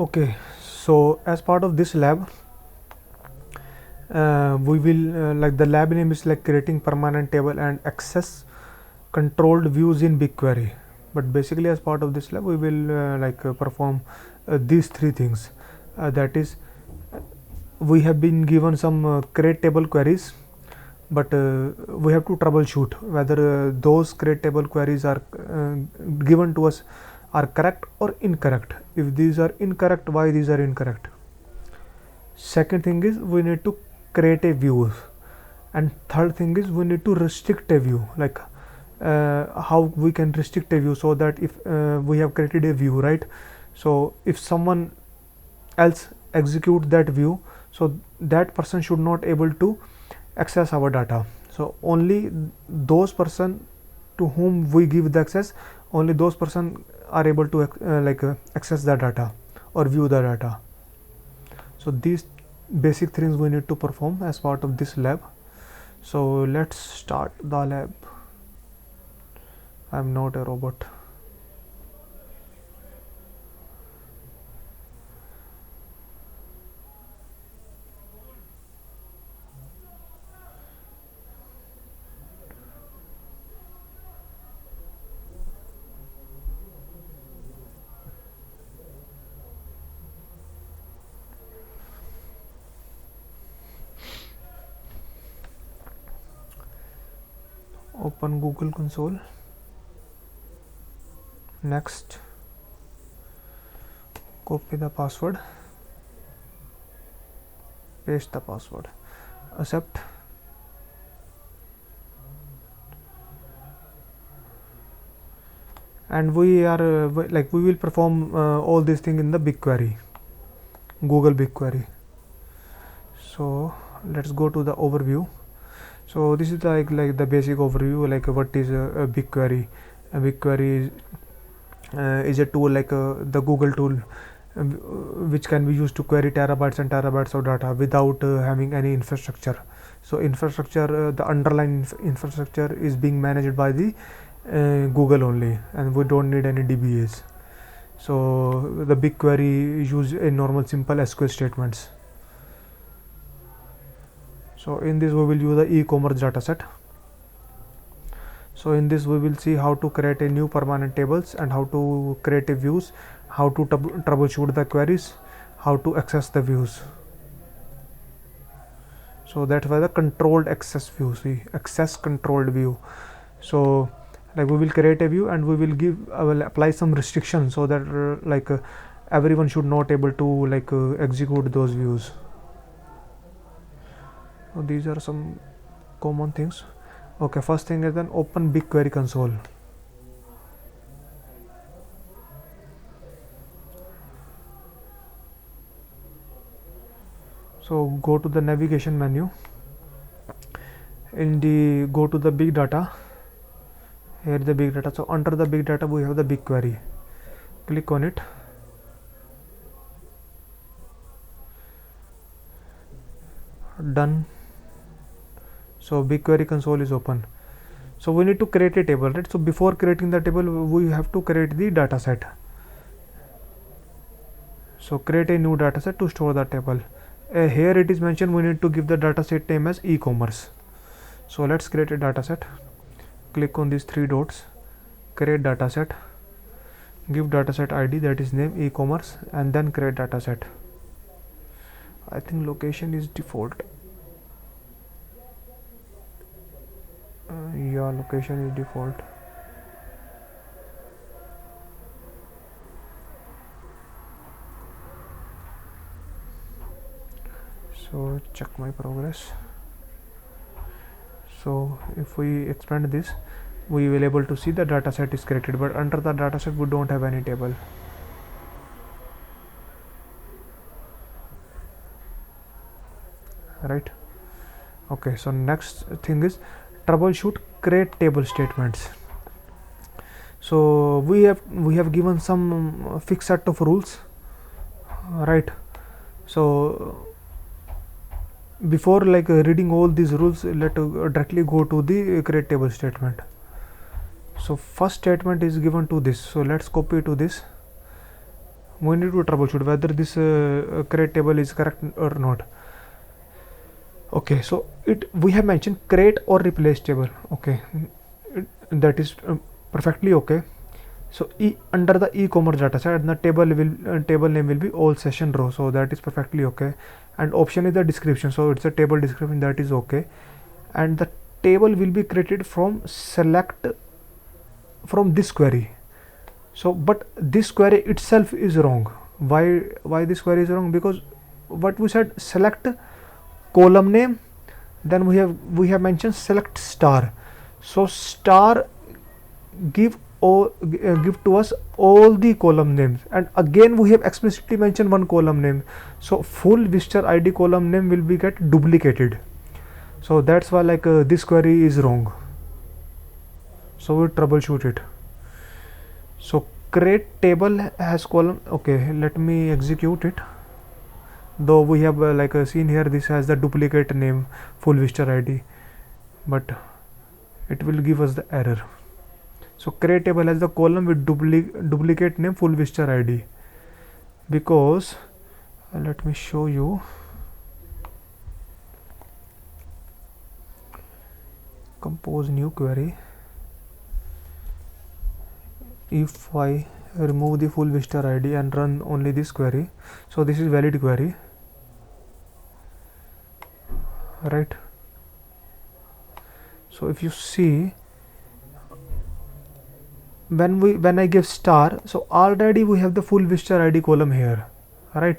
Okay, so as part of this lab, we will like the lab name is like creating permanent table and access controlled views in BigQuery. But basically, as part of this lab, we will perform these three things. That is, we have been given some create table queries, but we have to troubleshoot whether those create table queries are given to us are correct or incorrect. If these are incorrect, why these are incorrect. Second thing is we need to create a view, and third thing is we need to restrict a view, like how we can restrict a view, so that if we have created a view, right, so if someone else execute that view, so that person should not able to access our data. So only those person to whom we give the access, only those person are able to access the data or view the data. So these basic things we need to perform as part of this lab. So let's start the lab. I'm not a robot. Open Google console. Next, copy the password, paste the password, accept. And we are we will perform all these things in the BigQuery, Google BigQuery. So let's go to the overview. So this is like the basic overview, like what is a BigQuery. A BigQuery is a tool like the Google tool, which can be used to query terabytes and terabytes of data without having any infrastructure. So infrastructure, the underlying infrastructure is being managed by the Google only, and we don't need any DBAs. So the BigQuery use a normal simple SQL statements. So in this we will use the e-commerce dataset. So in this we will see how to create a new permanent tables and how to create a views, how to troubleshoot the queries, how to access the views. So that's why the controlled access view, see, access controlled view. So like we will create a view and we will give will apply some restrictions so that everyone should not able to execute those views. So these are some common things. Okay, first thing is then open BigQuery console. So go to the navigation menu. In the go to the big data. Here the big data. So under the big data we have the BigQuery. Click on it. Done. So BigQuery console is open. So we need to create a table, right? So before creating the table we have to create the data set. So create a new data set to store the table. Here it is mentioned we need to give the data set name as e-commerce. So let's create a data set. Click on these three dots, create data set, give data set ID, that is name e-commerce, and then create data set. I think location is default. Yeah, location is default. So check my progress. So if we expand this, we will able to see the data set is created, but under the data set we don't have any table. Right. Okay, so next thing is troubleshoot create table statements. So we have given some fixed set of rules, right? So before reading all these rules, let directly go to the create table statement. So first statement is given to this, so let's copy to this, we need to troubleshoot whether this create table is correct or not. Okay, so we have mentioned create or replace table. Okay, that is perfectly okay. So under the e-commerce data set, the table name will be all session row, so that is perfectly okay. And option is the description, so it's a table description, that is okay. And the table will be created from select from this query. So but this query itself is wrong. Why this query is wrong? Because what we said, select column name, then we have mentioned select star. So star give to us all the column names, and again we have explicitly mentioned one column name, so full visitor id column name will be get duplicated. So that's why like this query is wrong, so we troubleshoot it. So create table has column. Okay, let me execute it. Though we have seen here, this has the duplicate name full visitor id, but it will give us the error. So create table has the column with duplicate name full visitor id, because let me show you. Compose new query. If I remove the full visitor id and run only this query, so this is valid query, right? So if you see, when I give star, so already we have the full visitor id column here, right?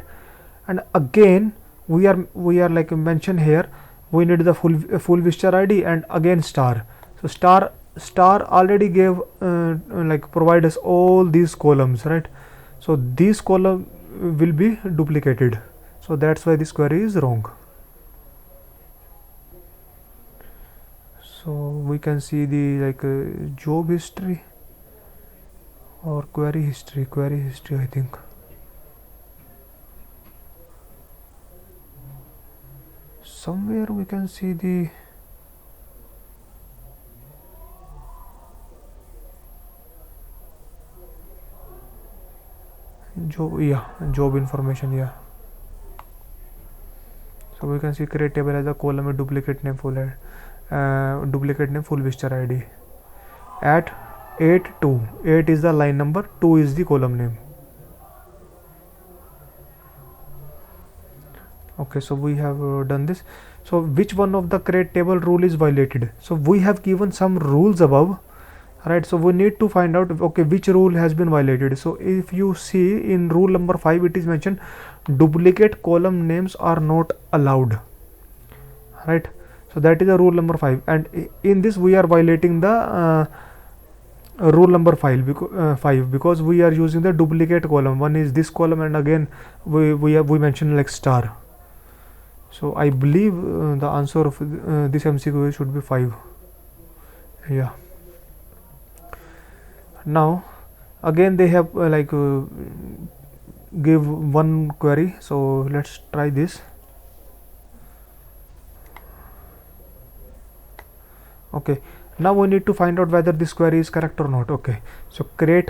And again we are like mentioned here, we need the full visitor id and again star. So star already gave provide us all these columns, right? So these column will be duplicated, so that's why this query is wrong. So we can see the job history or query history, I think. Somewhere we can see the job information, yeah. So we can see create table as a column with duplicate name full visitor id at 8 2. 8 is the line number, 2 is the column name. Okay, so we have done this. So which one of the create table rule is violated? So we have given some rules above, right? So we need to find out, okay, which rule has been violated. So if you see in rule number 5, it is mentioned duplicate column names are not allowed, right? So that is a rule number 5, and in this we are violating the rule number 5 because we are using the duplicate column. One is this column, and again we mentioned like star. So I believe the answer of this MCQ should be 5. Yeah. Now again they have give one query, so let's try this. Okay, now we need to find out whether this query is correct or not. Okay, so create,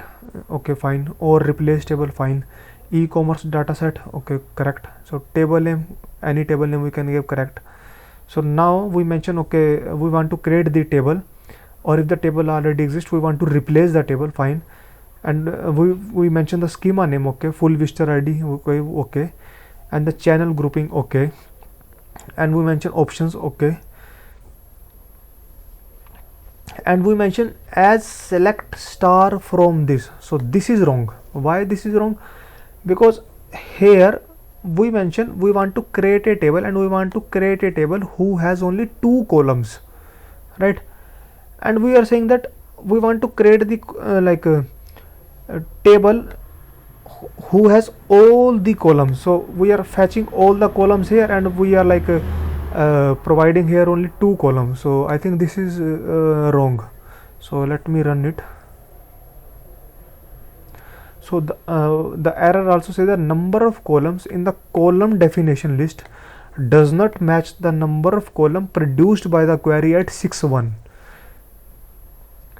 okay, fine, or replace table, fine, e-commerce dataset, okay, correct. So table name, any table name we can give, correct. So now we mention, okay, we want to create the table, or if the table already exists we want to replace the table, fine. And we mention the schema name, okay, full visitor id, okay, and the channel grouping, okay, and we mention options, okay, and we mention as select star from this. So this is wrong. Why this is wrong? Because here we mention we want to create a table, and we want to create a table who has only 2 columns, right? And we are saying that we want to create the table who has all the columns. So we are fetching all the columns here, and we are providing here only 2 columns. So I think this is wrong. So let me run it. So the error also says the number of columns in the column definition list does not match the number of column produced by the query at 6.1.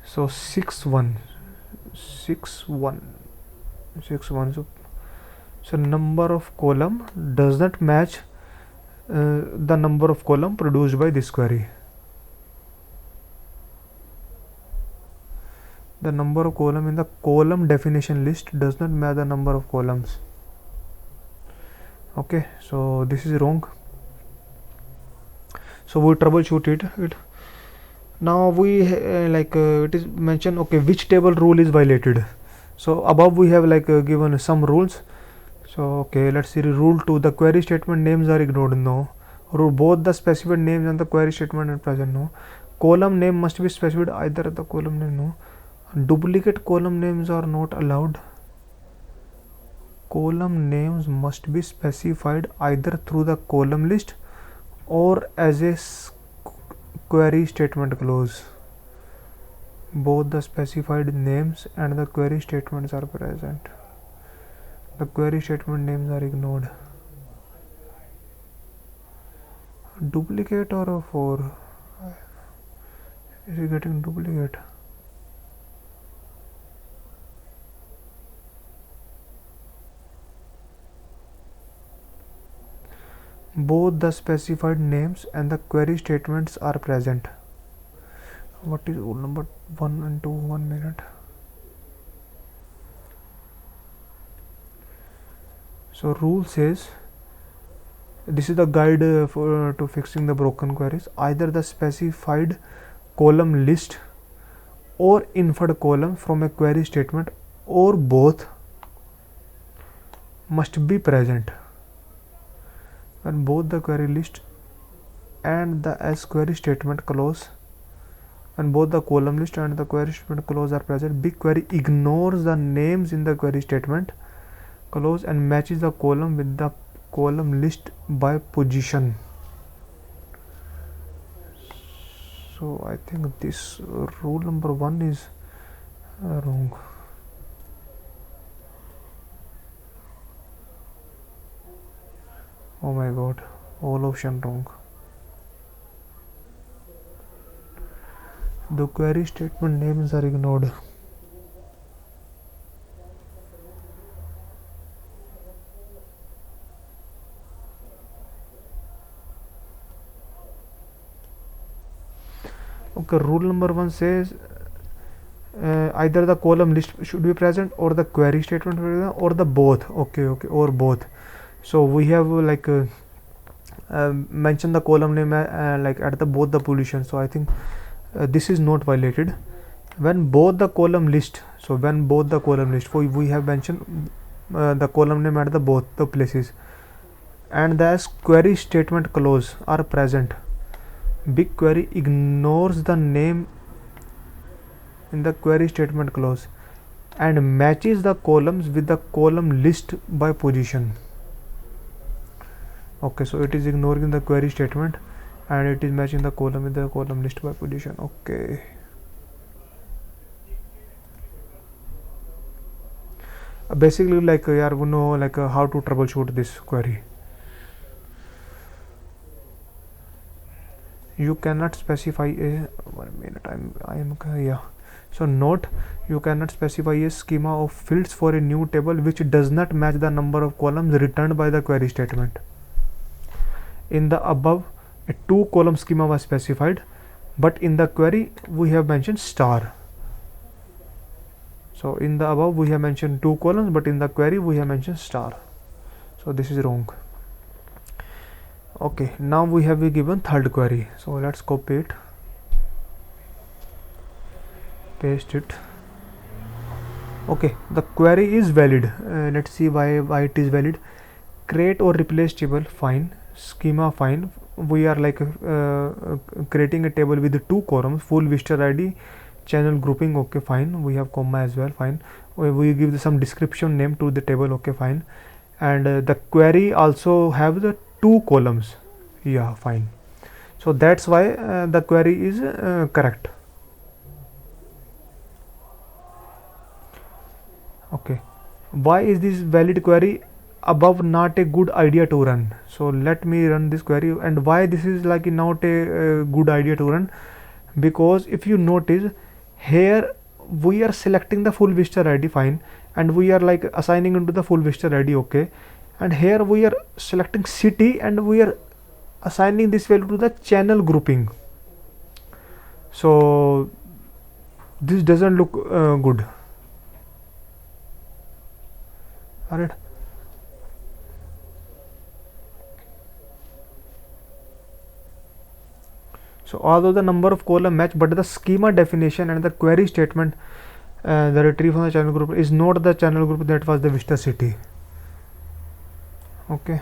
So 6.1. So So number of column does not match the number of column produced by this query. The number of column in the column definition list does not match the number of columns. Okay, so this is wrong. So we troubleshoot it. Now we it is mentioned, okay, which table rule is violated. So above we have given some rules. So okay, let's see rule 2. The query statement names are ignored. No. Rule both the specified names and the query statement are present. No. Column name must be specified either the column name. No. Duplicate column names are not allowed. Column names must be specified either through the column list or as a query statement clause. Both the specified names and the query statements are present. The query statement names are ignored. Duplicate or a 4? Is it getting duplicate? Both the specified names and the query statements are present. What is rule number 1 and 2? 1 minute. So rule says, this is the guide to fixing the broken queries. Either the specified column list or inferred column from a query statement or both must be present. When both the query list and the as query statement clause, when both the column list and the query statement clause are present, BigQuery ignores the names in the query statement clause and matches the column with the column list by position. So I think this rule number 1 is wrong. Oh my god, all option wrong. The query statement names are ignored. Okay, rule number 1 says either the column list should be present or the query statement or the both. Okay, or both. So we have mentioned the column name at the both the position. So I think this is not violated. When both the column list, so when both the column list, we have mentioned the column name at the both the places and the query statement clause are present, BigQuery ignores the name in the query statement clause and matches the columns with the column list by position. Okay, so it is ignoring the query statement and it is matching the column with the column list by position. Okay, basically we know how to troubleshoot this query. You cannot specify a 1 minute. I am yeah. So note, you cannot specify a schema of fields for a new table which does not match the number of columns returned by the query statement. In the above, a 2-column schema was specified, but in the query we have mentioned star. So in the above we have mentioned 2 columns, but in the query we have mentioned star. So this is wrong. Okay, now we have given third query. So let's copy it, paste it. Okay, the query is valid. Let's see why it is valid. Create or replace table, fine. Schema, fine. We are creating a table with 2 columns, full visitor ID, channel grouping, okay, fine. We have comma as well, fine. We give some description name to the table, okay, fine. And the query also have the 2 columns, yeah, fine. So that's why the query is correct. Okay, why is this valid query above not a good idea to run? So let me run this query. And why this is not a good idea to run? Because if you notice here we are selecting the full visitor ID, fine, and we are like assigning into the full visitor ID, okay, and here we are selecting city and we are assigning this value to the channel grouping. So this doesn't look good. Alright. So although the number of column match, but the schema definition and the query statement, the retrieve from the channel group is not the channel group that was the visitor city. Okay.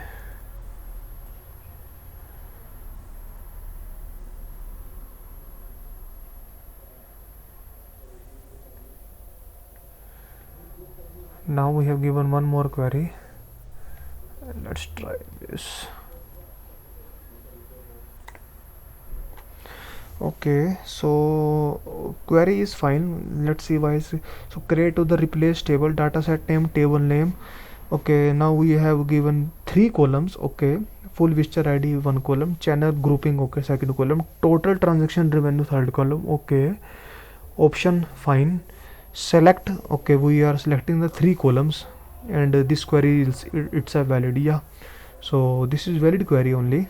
Now we have given one more query. Let's try this. Okay, so query is fine. Let's see why. So create to the replace table, dataset name, table name. Okay, now we have given 3 columns. Okay, full visitor ID 1 column, channel grouping, okay, 2nd column, total transaction revenue 3rd column. Okay, option fine, select, okay, we are selecting the 3 columns, and this query is it's a valid. Yeah, so this is valid query only.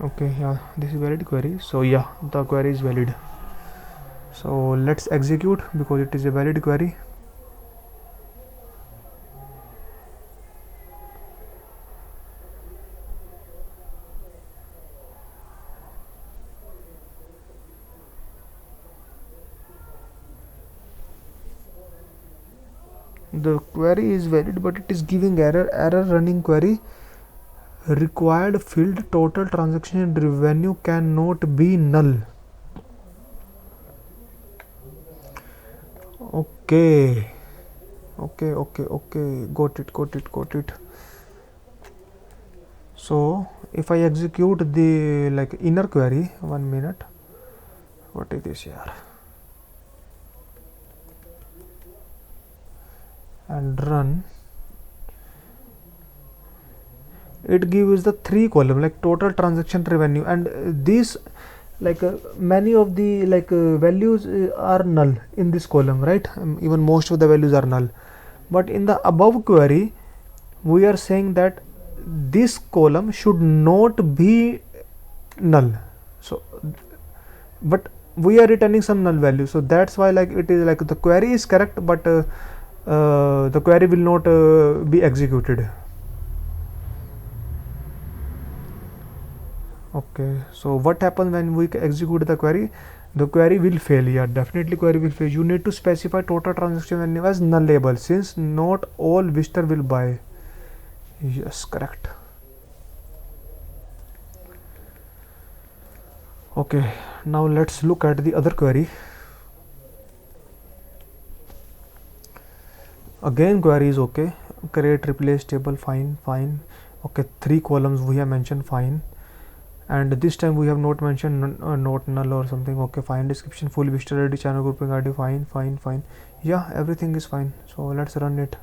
Okay, yeah, this is valid query. So yeah, the query is valid. So let's execute because it is a valid query. The query is valid, but it is giving error running query, required field total transaction revenue cannot be null. Okay, got it. So if I execute the like inner query, 1 minute, what is this here, and run, it gives the 3 column like total transaction revenue, and these like many of the like values are null in this column, right? Even most of the values are null, but in the above query we are saying that this column should not be null. So but we are returning some null value, so that's why like it is like the query is correct, but the query will not be executed. Okay, so what happens when we execute the query? The query will fail. Yeah, definitely query will fail. You need to specify total transaction value as nullable, since not all visitor will buy. Yes, correct. Okay, now let's look at the other query. Again query is okay, create replace table, fine. Okay, 3 columns we have mentioned, fine, and this time we have not mentioned not null or something. Okay, fine, description full visitor ID, channel grouping ID, fine. Yeah, everything is fine. So let's run it.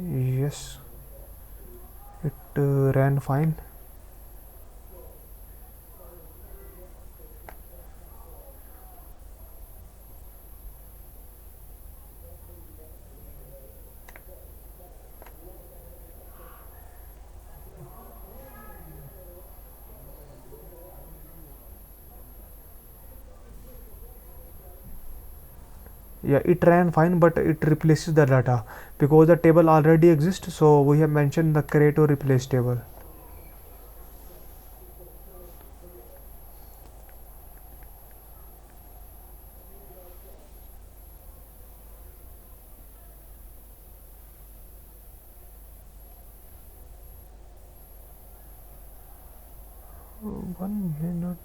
Yes, it ran fine. Yeah, it ran fine, but it replaces the data because the table already exists, so we have mentioned the create or replace table. One minute.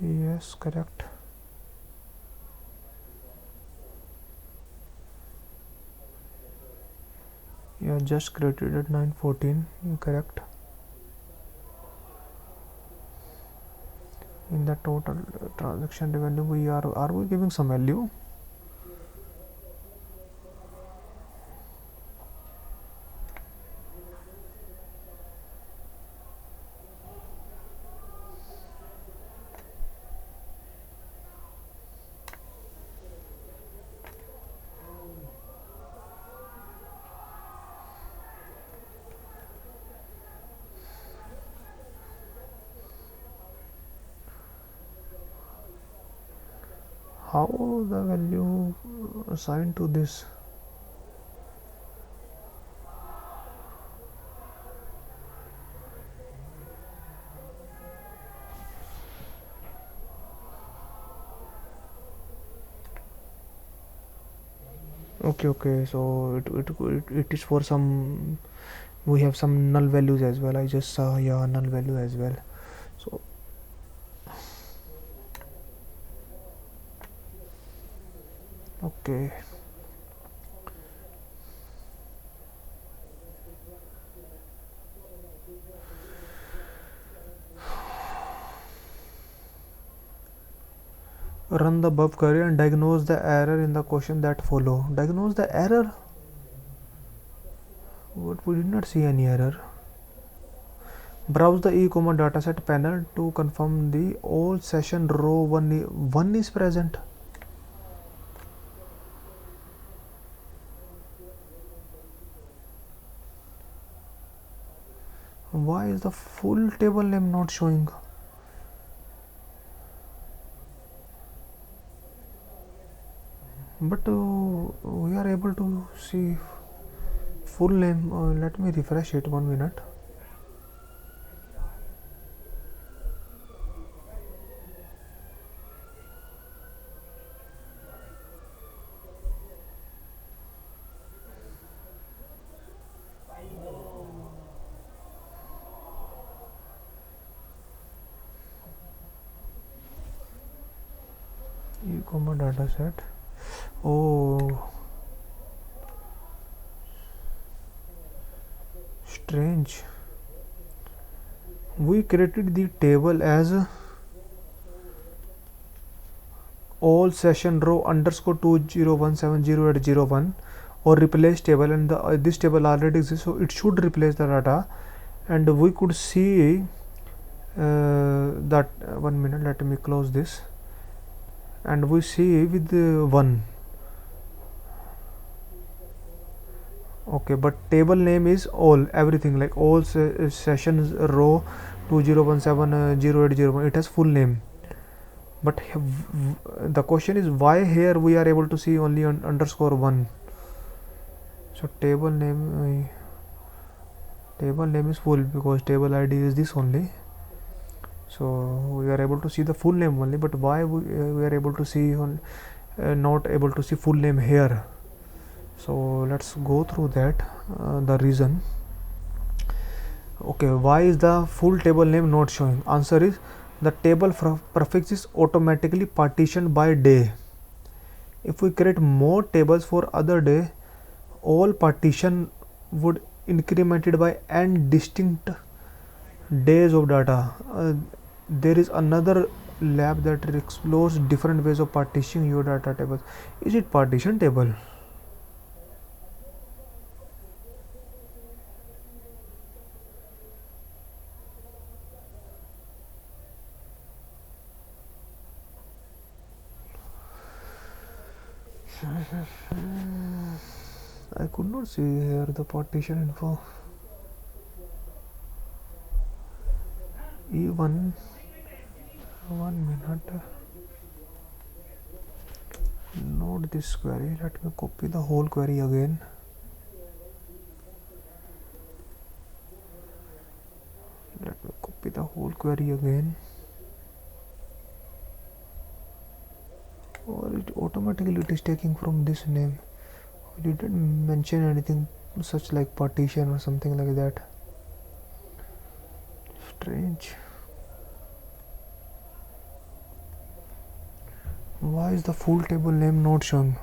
Yes, correct. Yeah, just created at 9:14. Correct. In the total transaction revenue, are we giving some value? how the value assigned to this? Okay, so it is for some, we have some null values as well. I just saw, yeah, null value as well. So okay, run the above query and diagnose the error in the question that follow. Diagnose the error? What, we did not see any error. Browse the e-commerce dataset panel to confirm the all session row 1 is present. Why is the full table name not showing? But we are able to see full name. Let me refresh it 1 minute. E-commerce dataset. Oh, strange. We created the table as all session row underscore 20170@01 or replace table, and this table already exists, so it should replace the data. And we could see that 1 minute, let me close this, and we see with 1. Okay, but table name is all, everything, like all sessions row 20170801, it has full name. But the question is why here we are able to see only underscore 1. So table name is full because table ID is this only. So we are able to see the full name only, but why we are able to see not able to see full name here? So let's go through that, the reason. Okay, why is the full table name not showing? Answer is the table prefix is automatically partitioned by day. If we create more tables for other day, all partition would incremented by n distinct days of data. There is another lab that explores different ways of partitioning your data tables. Is it partition table? I could not see here the partition info. E1, 1 minute. Note this query. Let me copy the whole query again. Let me copy the whole query again. Or it automatically it is taking from this name. We didn't mention anything such like partition or something like that. Strange. Why is the full table name not showing?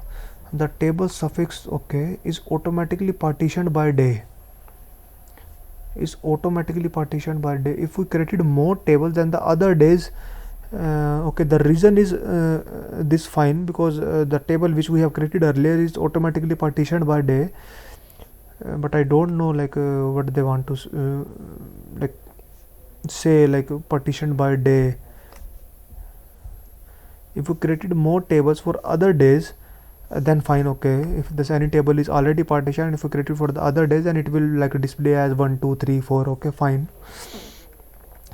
The table suffix, okay, is automatically partitioned by day. Is automatically partitioned by day. If we created more tables than the other days, okay, the reason is this fine, because the table which we have created earlier is automatically partitioned by day, but I don't know like what they want to like say, like partitioned by day. If we created more tables for other days, then fine, okay. If this any table is already partitioned, if we create it for the other days, then it will like display as 1 2 3 4, okay, fine.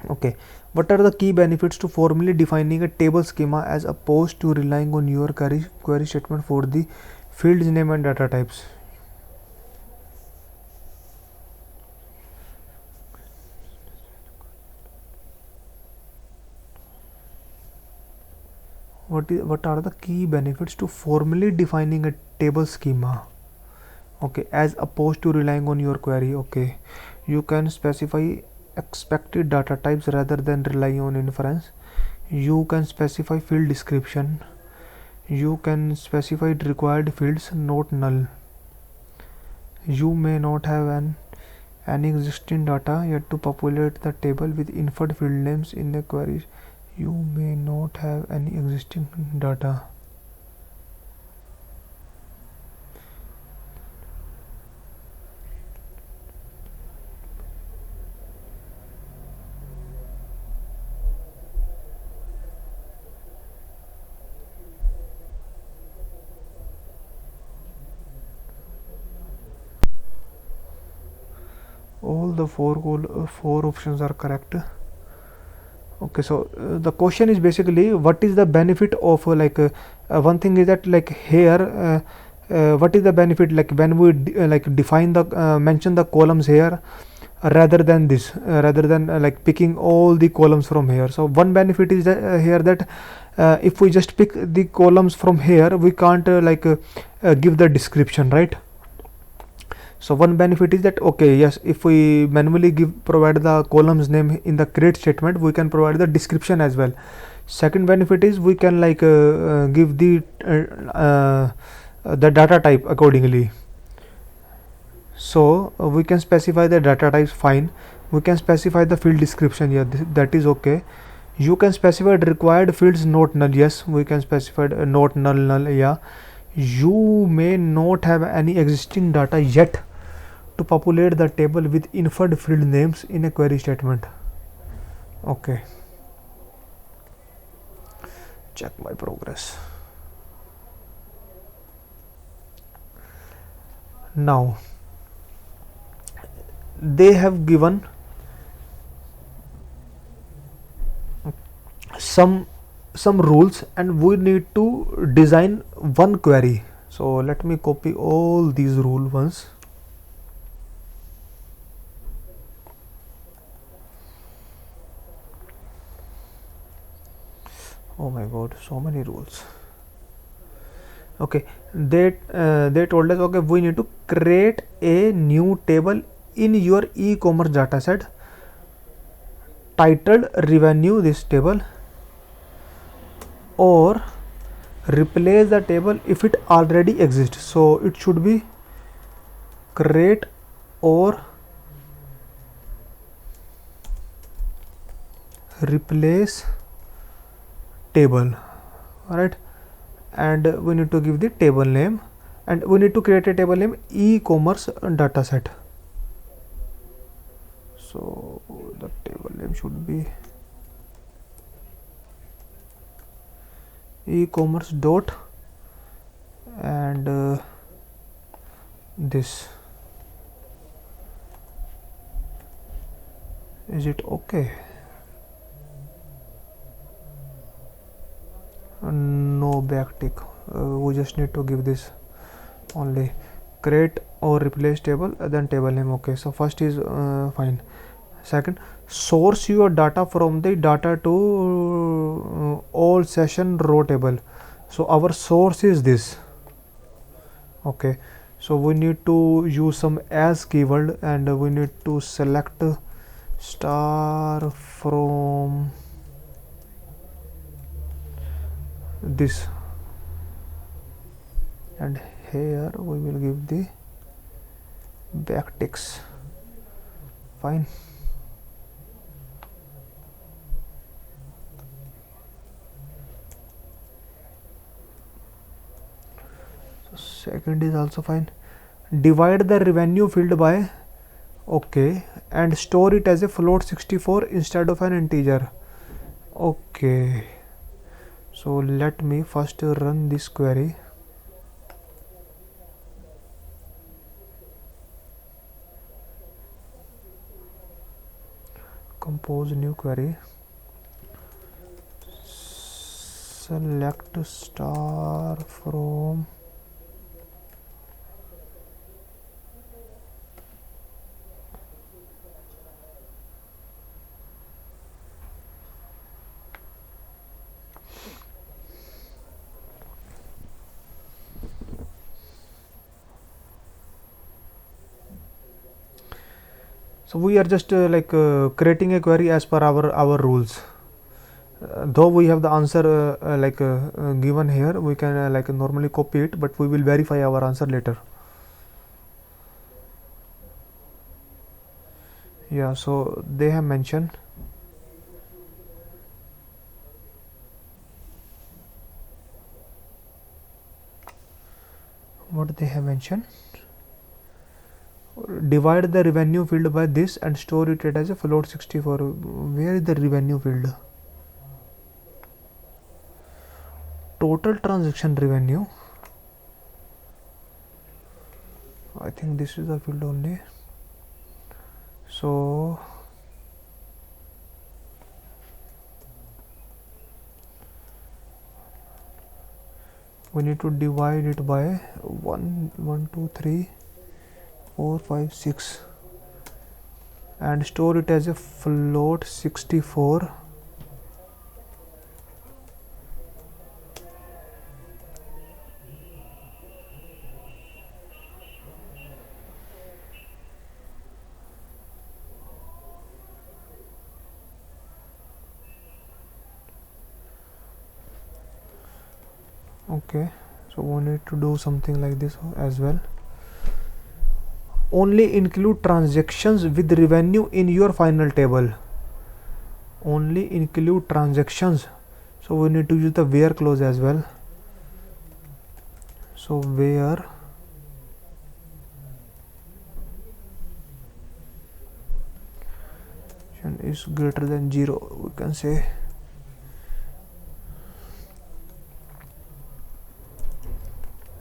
Okay, what are the key benefits to formally defining a table schema as opposed to relying on your query statement for the fields name and data types? What are the key benefits to formally defining a table schema? Okay, as opposed to relying on your query. Okay, you can specify expected data types rather than rely on inference. You can specify field description. You can specify required fields, not null. You may not have any existing data yet to populate the table with inferred field names in a query. You may not have any existing data. All the four options are correct. Okay, so the question is basically what is the benefit of one thing is that like here what is the benefit like when we like define the mention the columns here rather than this rather than like picking all the columns from here. So one benefit is that, here that if we just pick the columns from here we can't give the description, right? So one benefit is that okay, yes, if we manually provide the columns name in the create statement, we can provide the description as well. Second benefit is we can give the data type accordingly. So we can specify the data types, fine. We can specify the field description, yeah, that is okay. You can specify required fields, not null, yes, we can specify not null, yeah. You may not have any existing data yet to populate the table with inferred field names in a query statement. Okay, check my progress. Now they have given some rules and we need to design one query. So let me copy all these rules once. Oh my god, so many rules. Okay, they told us okay, we need to create a new table in your e-commerce dataset titled revenue this table, or replace the table if it already exists. So it should be create or replace table, alright, and we need to give the table name and we need to create a table name e-commerce dataset. So the table name should be e-commerce dot and this. Is it okay? No backtick, we just need to give this only create or replace table then table name. Okay, so first is fine. Second, source your data from the data to all session row table. So our source is this. Okay, so we need to use some as keyword and we need to select star from this, and here we will give the backticks. Fine. So second is also fine. Divide the revenue field by, okay, and store it as a float 64 instead of an integer. Okay, so let me first run this query. compose new query, select star from so we are just creating a query as per our rules. Though we have the answer given here, we can normally copy it, but we will verify our answer later. Yeah, so they have mentioned what they have mentioned. Divide the revenue field by this and store it as a float 64. Where is the revenue field? Total transaction revenue. I think this is the field only. So we need to divide it by 1 2 3 4 5 6 and store it as a float 64. Okay, so we need to do something like this as well. Only include transactions with revenue in your final table. Only include transactions, so we need to use the where clause as well. So where is greater than 0, we can say.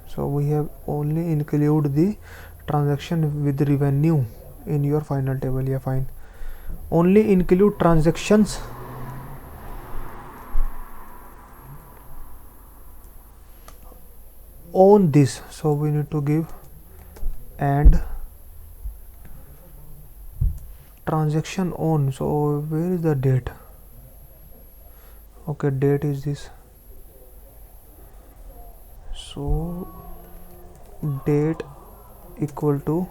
So we have only include the transaction with revenue in your final table. Yeah, fine. Only include transactions on this, so we need to give and transaction on. So where is the date? Okay, date is this. So date equal to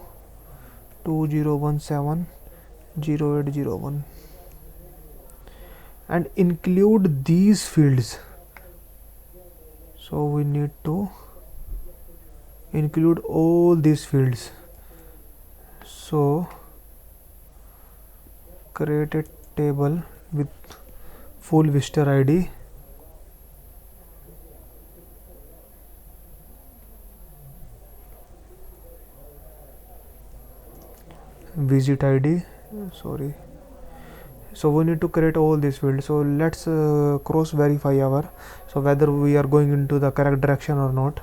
2017-0801 and include these fields. So we need to include all these fields. So create a table with full visitor ID, visit ID, sorry. So we need to create all these fields. So let's cross verify so whether we are going into the correct direction or not.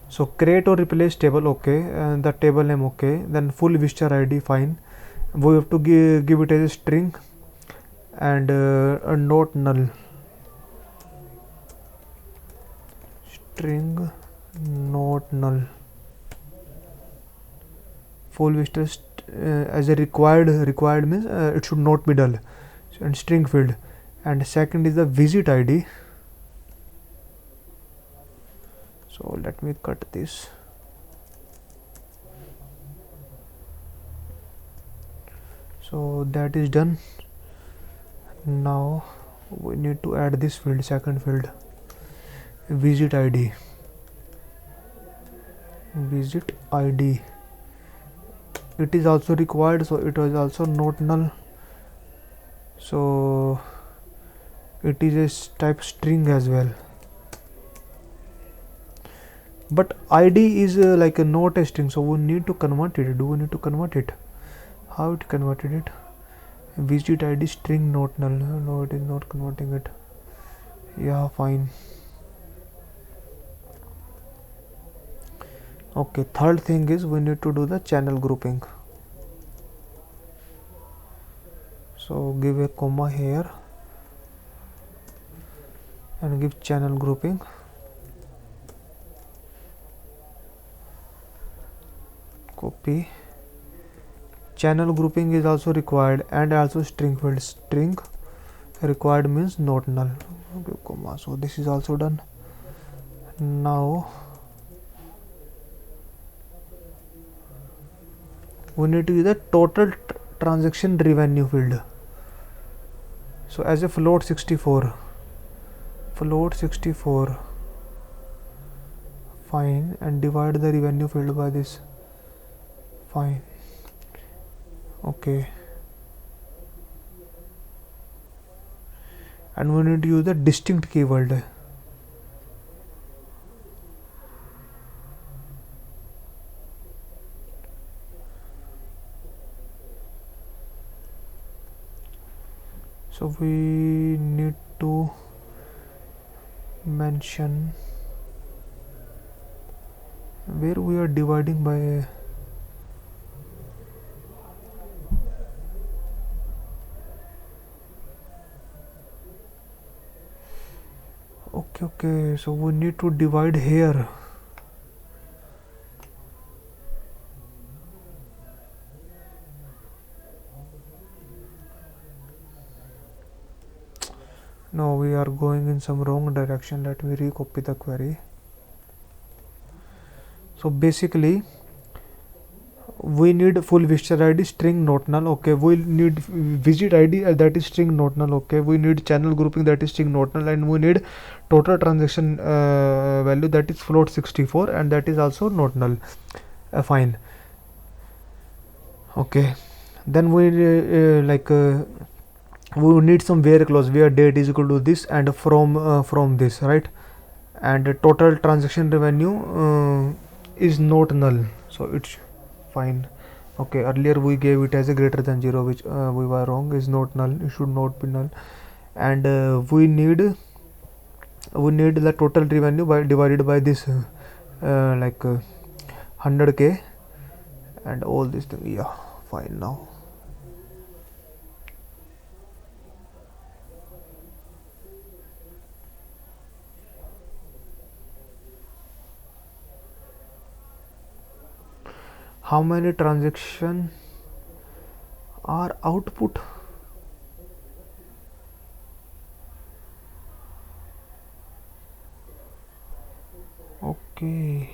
So create or replace table, okay, and the table name, okay, then full visitor ID, fine. We have to give it as a string and a not null, string not null. Full visitor as a required means it should not be null, and string field. And second is the visit ID. So let me cut this. So that is done. Now we need to add this field, second field, visit ID. Visit ID, it is also required, so it was also not null, so it is a type string as well. But ID is like a not a string, so we need to convert it. Do we need to convert it? How it converted it? Visit ID string not null. No, it is not converting it. Yeah, fine. Okay, third thing is we need to do the channel grouping. So give a comma here and give channel grouping. Copy. Channel grouping is also required, and also string field. String required means not null. Okay, comma. So this is also done. Now we need to use the total transaction revenue field. So as a float 64, fine, and divide the revenue field by this. Fine. Okay. And we need to use the distinct keyword. So we need to mention where we are dividing by. Okay, so we need to divide here. No, we are going in some wrong direction. Let me recopy the query. So basically we need full visitor ID string not null. Okay, we need visit ID that is string not null. Okay, we need channel grouping that is string not null, and we need total transaction value that is float 64, and that is also not null. Fine. Okay, then we we need some where clause where date is equal to this and from this, right? And total transaction revenue is not null, so it's fine. Okay, earlier we gave it as a greater than 0, which we were wrong. Is not null, it should not be null. And we need the total revenue by divided by this 100k and all this thing. Yeah, fine. Now how many transactions are output? Okay,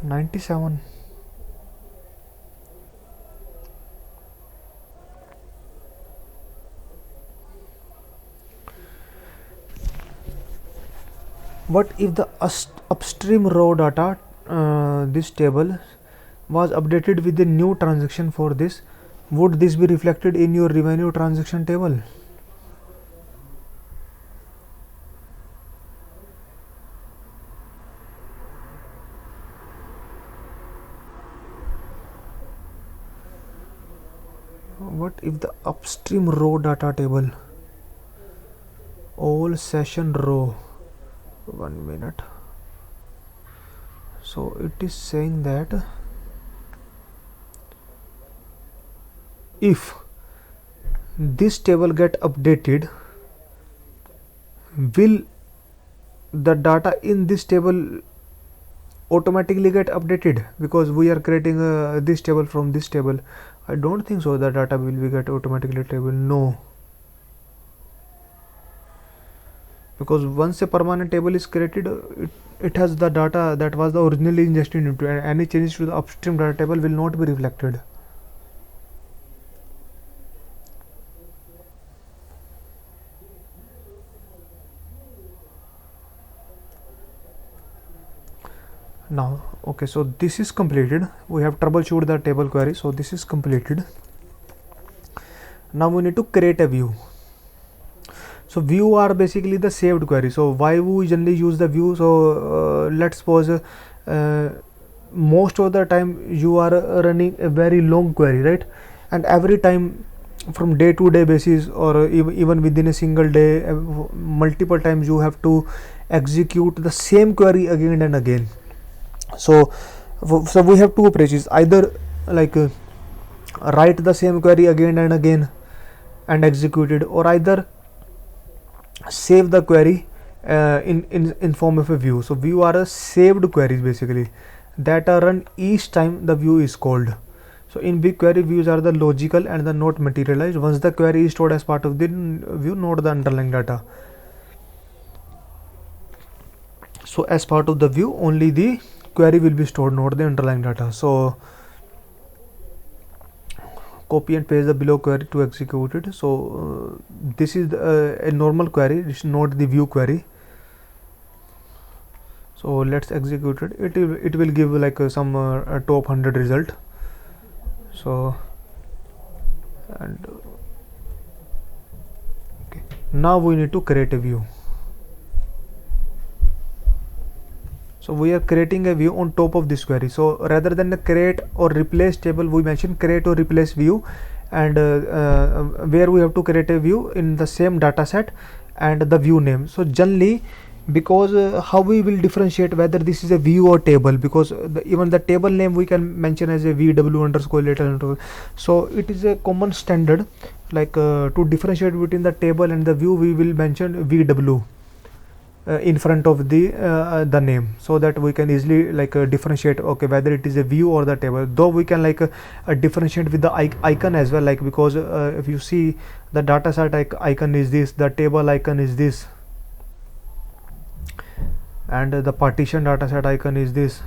$97. What if the upstream raw data, this table, was updated with the new transaction for this? Would this be reflected in your revenue transaction table? What if the upstream raw data table, all session row, 1 minute. So it is saying that if this table get updated, will the data in this table automatically get updated, because we are creating this table from this table? I don't think so. The data will be get automatically table. No, because once a permanent table is created, it has the data that was the originally ingested into, and any changes to the upstream data table will not be reflected. Now, okay, so this is completed. We have troubleshoot the table query, so this is completed. Now we need to create a view. So view are basically the saved query. So why we generally use the view? So let's suppose most of the time you are running a very long query, right? And every time from day to day basis, or even within a single day, multiple times you have to execute the same query again and again. So we have two approaches, either like write the same query again and again and execute it, or either save the query in form of a view. So view are a saved queries basically that are run each time the view is called. So in BigQuery, views are the logical and the not materialized. Once the query is stored as part of the view, not the underlying data. So as part of the view, only the query will be stored, not the underlying data. So copy and paste the below query to execute it. So this is a normal query, it's not the view query. So let's execute it. It will give like some top 100 result. So and okay, now we need to create a view. So we are creating a view on top of this query. So rather than the create or replace table, we mentioned create or replace view, and where we have to create a view in the same data set and the view name. So generally, because how we will differentiate whether this is a view or table, because even the table name we can mention as a vw underscore later. So it is a common standard, like to differentiate between the table and the view, we will mention vw in front of the name, so that we can easily like differentiate, okay, whether it is a view or the table. Though we can like differentiate with the icon as well, like because if you see the data set icon is this, the table icon is this, and the partition dataset icon is this.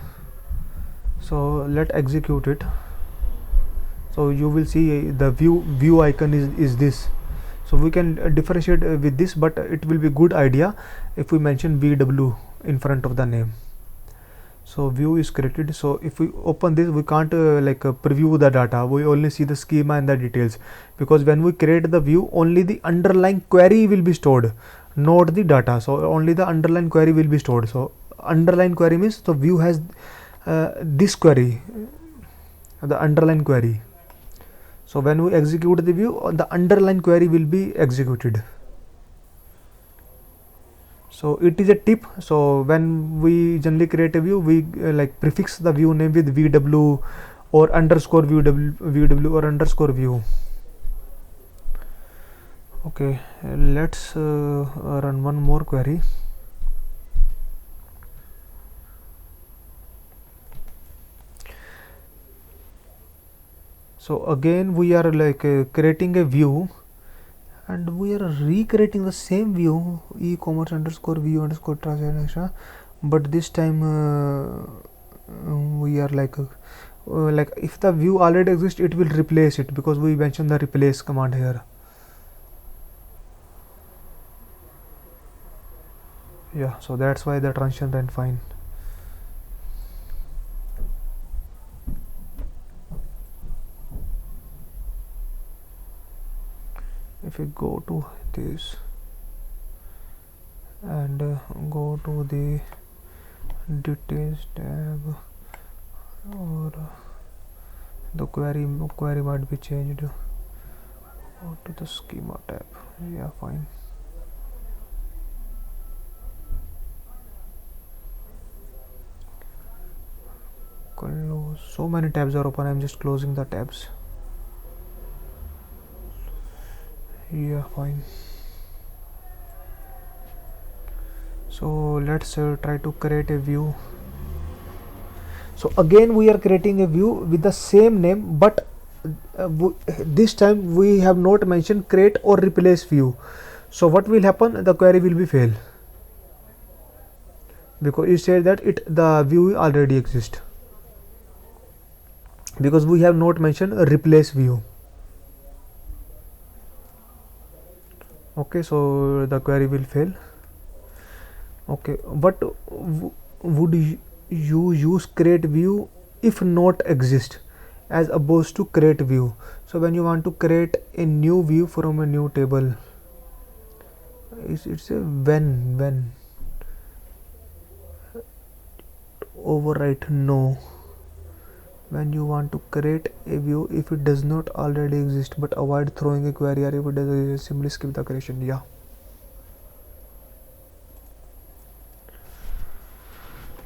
So let's execute it. So you will see the view icon is this. So we can differentiate with this, but it will be good idea if we mention vw in front of the name. So view is created. So if we open this, we can't preview the data, we only see the schema and the details, because when we create the view, only the underlying query will be stored, not the data. So only the underlying query will be stored. So underlying query means the view has this query, the underlying query. So when we execute the view, the underlying query will be executed. So it is a tip. So when we generally create a view, we like prefix the view name with vw or underscore vw or underscore view. Okay, let's run one more query. So again we are like creating a view, and we are recreating the same view, e-commerce underscore view underscore transaction, but this time we are like if the view already exists, it will replace it, because we mentioned the replace command here. Yeah, so that's why the transition ran fine. If we go to this and go to the details tab, or the query might be changed, or to the schema tab. Yeah, fine. Close. So many tabs are open, I'm just closing the tabs. Yeah, fine. So let's try to create a view. So again we are creating a view with the same name, but this time we have not mentioned create or replace view. So what will happen? The query will be fail, because it said that the view already exists, because we have not mentioned a replace view. Okay, so the query will fail. Okay, but would you use create view if not exist as opposed to create view? So when you want to create a new view from a new table, it's a when overwrite no. When you want to create a view if it does not already exist, but avoid throwing a query, or if it does exist, simply skip the creation. Yeah.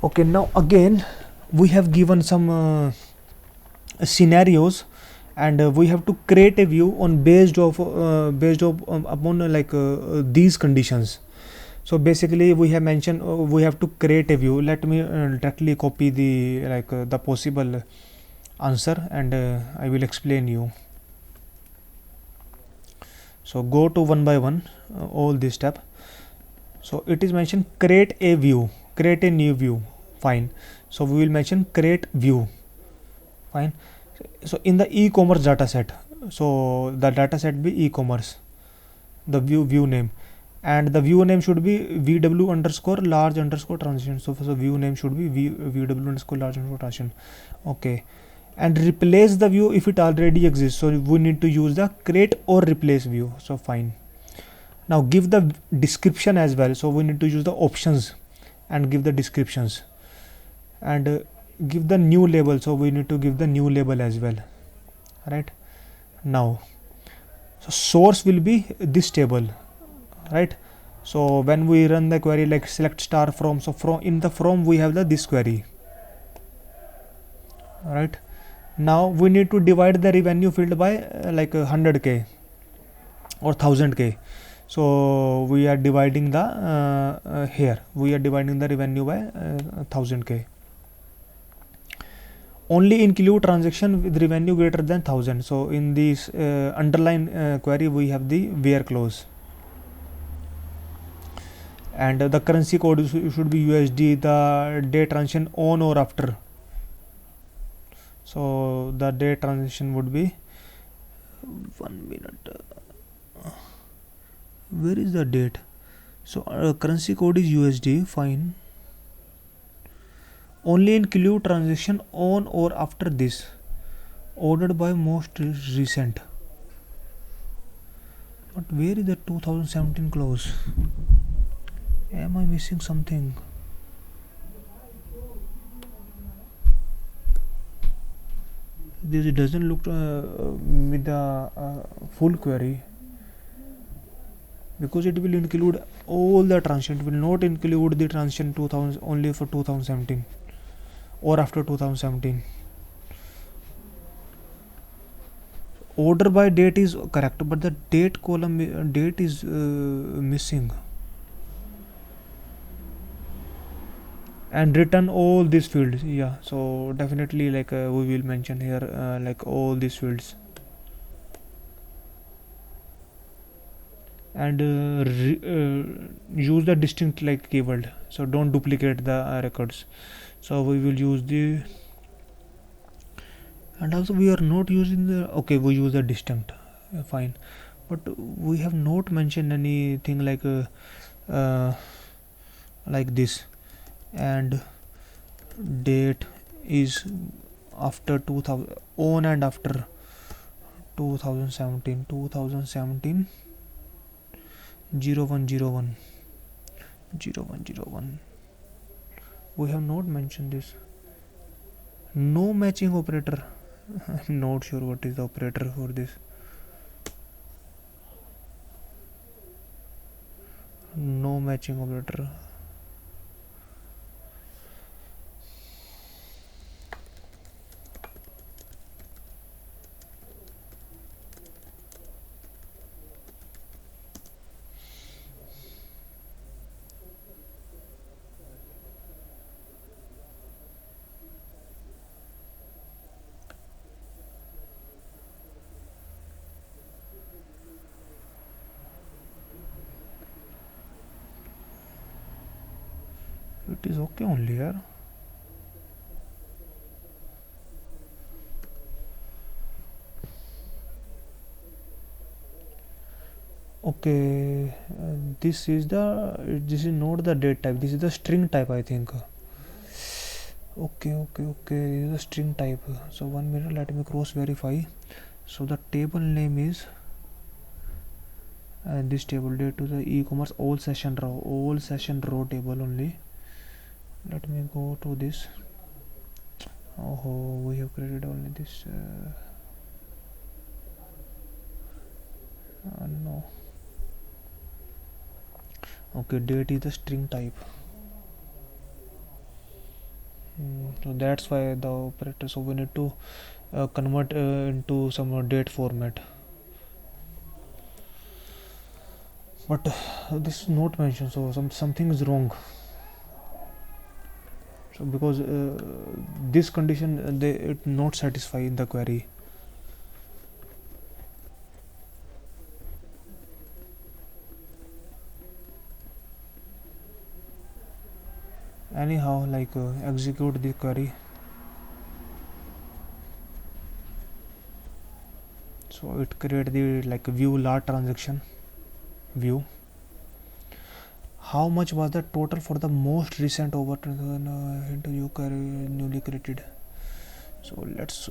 Okay, now again we have given some scenarios, and we have to create a view on based of upon these conditions. So basically we have mentioned we have to create a view. Let me directly copy the possible answer, and I will explain you. So go to one by one all this step. So it is mentioned create a view, create a new view. Fine. So we will mention create view. Fine. So in the e-commerce data set, so the data set be e-commerce, the view name, and the view name should be vw underscore large underscore transition. So view name should be vw underscore large underscore transition. Okay. And replace the view if it already exists. So we need to use the create or replace view. So fine. Now give the description as well. So we need to use the options and give the descriptions, and give the new label. So we need to give the new label as well, right? Now, so source will be this table, right? So when we run the query like select star from, so from in the from we have the this query, right? Now we need to divide the revenue field by 100k or 1000k. So we are dividing the here we are dividing the revenue by 1000k. Only include transaction with revenue greater than 1000. So in this underline query we have the where clause, and the currency code should be USD. The date transition on or after. So the date transition would be 1 minute. Where is the date? So currency code is USD. Fine. Only include transaction on or after this, ordered by most recent. But where is the 2017 clause? Am I missing something? This doesn't look with the full query, because it will include all the transition. It will not include the transition 2000 only for 2017 or after 2017. Order by date is correct, but the date column date is missing. And return all these fields. Yeah, so definitely we will mention here all these fields, and use the distinct keyword. So don't duplicate the records. So we will use the, and also we are not using the, okay, we use the distinct. Fine, but we have not mentioned anything like this, and date is after 2000, on and after 2017 0101 0101. We have not mentioned this. No matching operator. I'm not sure what is the operator for this. No matching operator. It is okay only here. Okay, this is not the date type. This is the string type, I think. Okay, this is the string type. So 1 minute, let me cross verify. So the table name is, and this table date to the e-commerce all session row table only. Let me go to this. Oh, we have created only this. No. Okay, date is the string type. So that's why the operator, so we need to convert into some date format, but this is not mentioned, so something is wrong. So because this condition they it not satisfy in the query. Anyhow, like execute the query. So it create the like view large transaction view. How much was the total for the most recent over into you newly created? So let's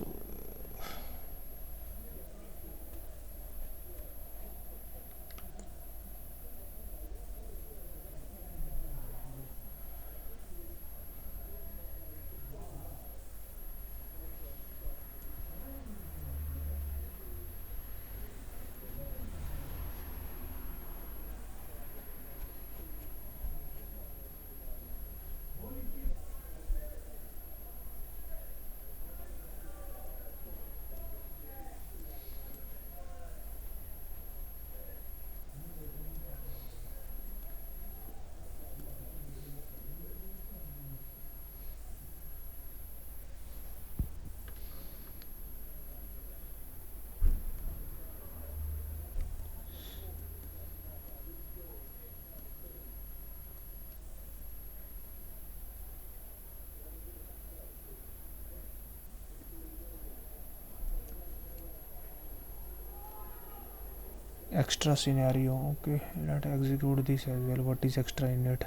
extra scenario. Okay, let's execute this as well. What is extra in it?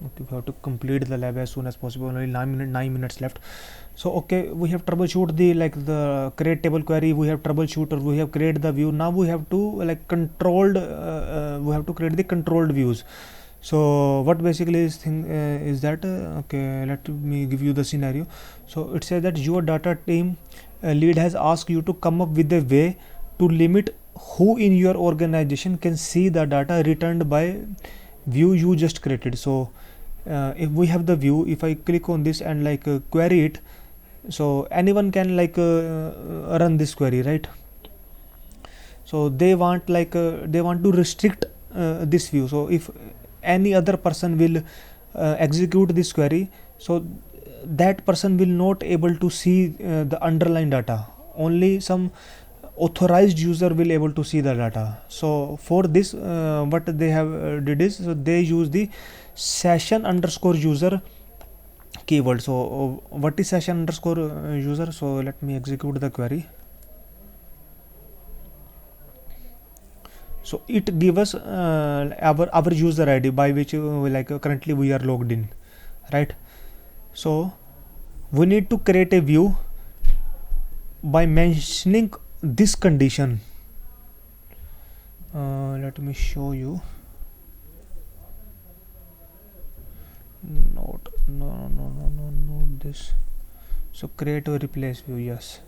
Okay, we have to complete the lab as soon as possible. Only 9 minutes left. So okay, we have troubleshoot the like the create table query. We have troubleshooter. We have create the view. Now we have to like controlled. We have to create the controlled views. So what basically is thing is that okay, let me give you the scenario. So it says that your data team lead has asked you to come up with a way to limit who in your organization can see the data returned by view you just created. So if we have the view, if I click on this and like query it, so anyone can like run this query, right? So they want like they want to restrict this view. So if any other person will execute this query, so that person will not able to see the underlying data. Only some authorized user will able to see the data. So for this what they have did is, so they use the session underscore user keyword. So what is session underscore user? So let me execute the query. So it give us our user id by which like currently we are logged in, right? So we need to create a view by mentioning this condition. Let me show you. Not not this. So create or replace view, yes.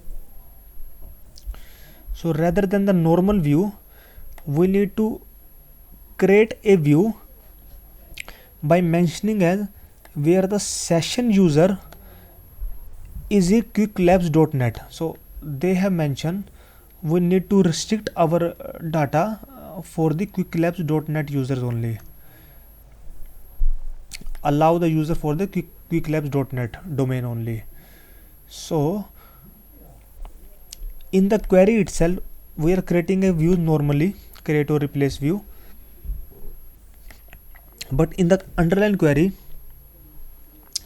So rather than the normal view, we need to create a view by mentioning as where the session user is a quicklabs.net. So they have mentioned we need to restrict our data for the quicklabs.net users only. Allow the user for the quicklabs.net domain only. So in the query itself, we are creating a view normally, create or replace view. But in the underlying query,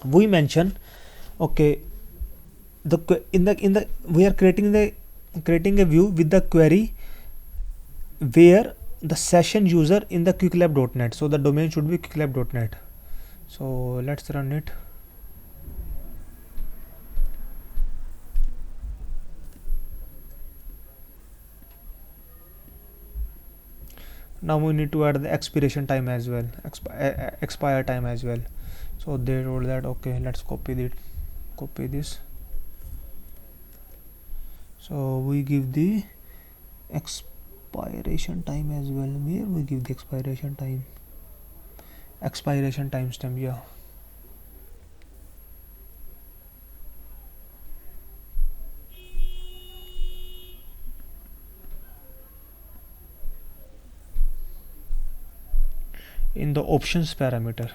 we mention okay, the in the we are creating a view with the query where the session user in the quicklab.net. So the domain should be quicklab.net. So let's run it. Now we need to add the expiration time as well, expire time as well. So they told that okay, let's copy this. So we give the expiration time as well. Where we give the expiration timestamp, yeah. In the options parameter.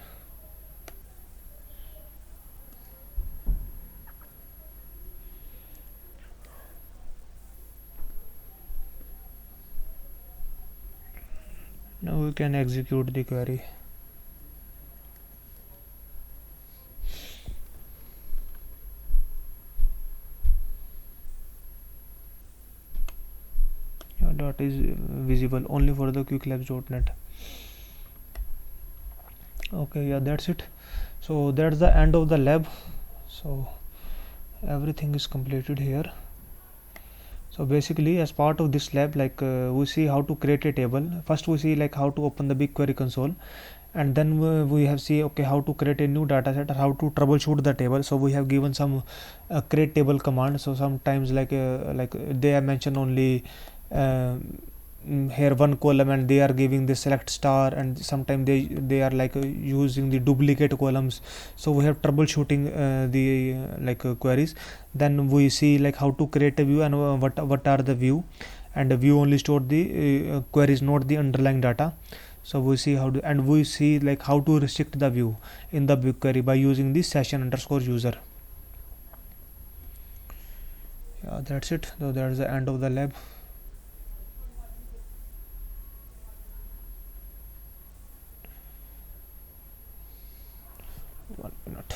Now we can execute the query. Yeah, that is visible only for the quicklabs.net. Okay, yeah, that's it. So that's the end of the lab. So everything is completed here. So basically, as part of this lab, like we see how to create a table. First we see like how to open the BigQuery console, and then we have see okay how to create a new data set or how to troubleshoot the table. So we have given some create table command. So sometimes like they have mentioned only uh, here one column, and they are giving the select star, and sometimes they are like using the duplicate columns. So we have troubleshooting the queries. Then we see like how to create a view, and what are the view, and the view only store the queries, not the underlying data. So we see how to, and we see like how to restrict the view in the BigQuery by using the session_user. Yeah, that's it. So that's the end of the lab. 1 minute.